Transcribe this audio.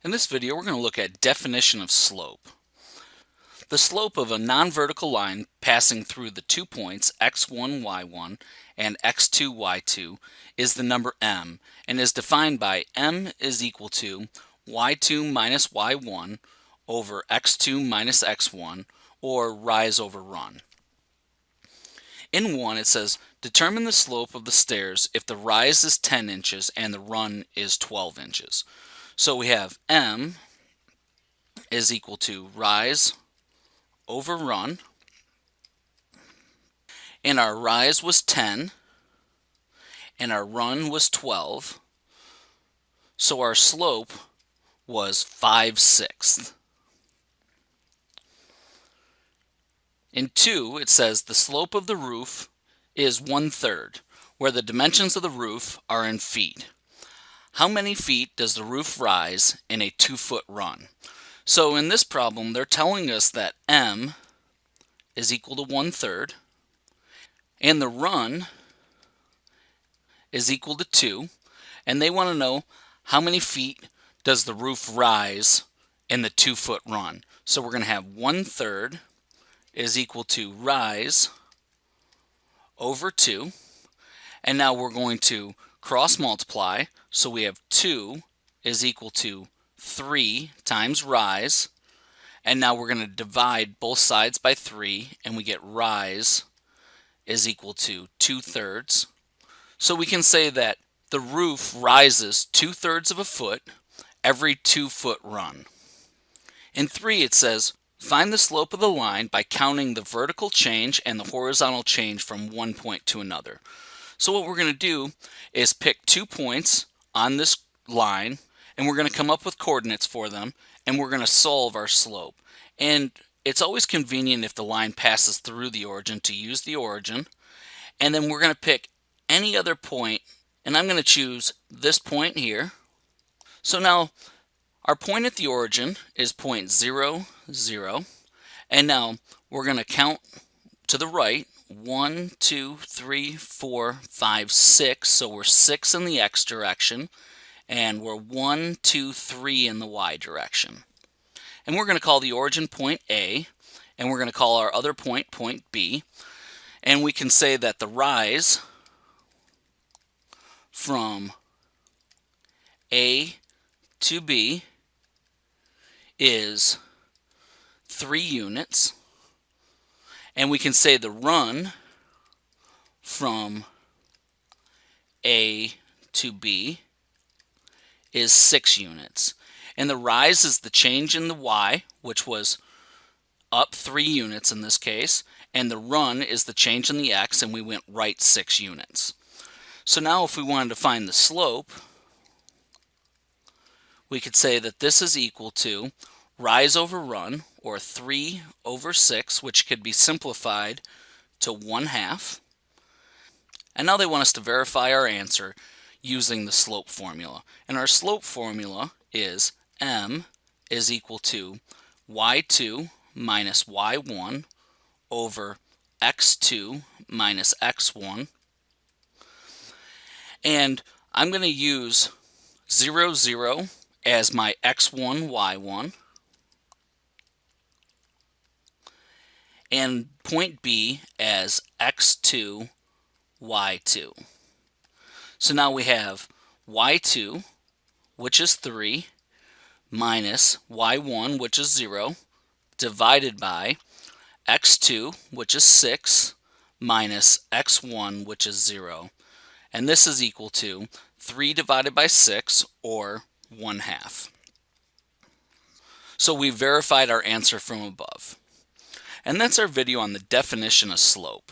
In this video, we're going to look at definition of slope. The slope of a non-vertical line passing through the 2 points x1, y1 and x2, y2 is the number m and is defined by m is equal to y2 minus y1 over x2 minus x1, or rise over run. In 1 it says determine the slope of the stairs if the rise is 10 inches and the run is 12 inches. So we have m is equal to rise over run, and our rise was 10 and our run was 12, so our slope was 5/6. In 2 it says the slope of the roof is 1/3, where the dimensions of the roof are in feet. How many feet does the roof rise in a 2-foot run? So in this problem they're telling us that m is equal to 1/3 and the run is equal to 2, and they want to know how many feet does the roof rise in the 2-foot run. So we're going to have 1/3 is equal to rise over 2, and now we're going to cross multiply, so we have 2 is equal to 3 times rise, and now we're going to divide both sides by 3 and we get rise is equal to 2/3. So we can say that the roof rises 2/3 of a foot every 2-foot run. In 3 it says find the slope of the line by counting the vertical change and the horizontal change from one point to another. So what we're going to do is pick 2 points on this line, and we're going to come up with coordinates for them, and we're going to solve our slope. And it's always convenient if the line passes through the origin to use the origin, and then we're going to pick any other point, and I'm going to choose this point here. So now our point at the origin is point 0, 0, and now we're going to count to the right 1, 2, 3, 4, 5, 6. So we're 6 in the x direction, and we're 1, 2, 3 in the y direction. And we're going to call the origin point A, and we're going to call our other point point B, and we can say that the rise from A to B is 3 units, and we can say the run from A to B is 6 units. And the rise is the change in the y, which was up 3 units in this case, and the run is the change in the x, and we went right 6 units. So now if we wanted to find the slope, we could say that this is equal to rise over run, or 3 over 6, which could be simplified to 1/2. And now they want us to verify our answer using the slope formula. And our slope formula is m is equal to y2 minus y1 over x2 minus x1. And I'm going to use 0, 0 as my x1, y1, and point B as x2, y2. So now we have y2, which is 3, minus y1, which is 0, divided by x2, which is 6, minus x1, which is 0. And this is equal to 3 divided by 6, or 1/2. So we verified our answer from above. And that's our video on the definition of slope.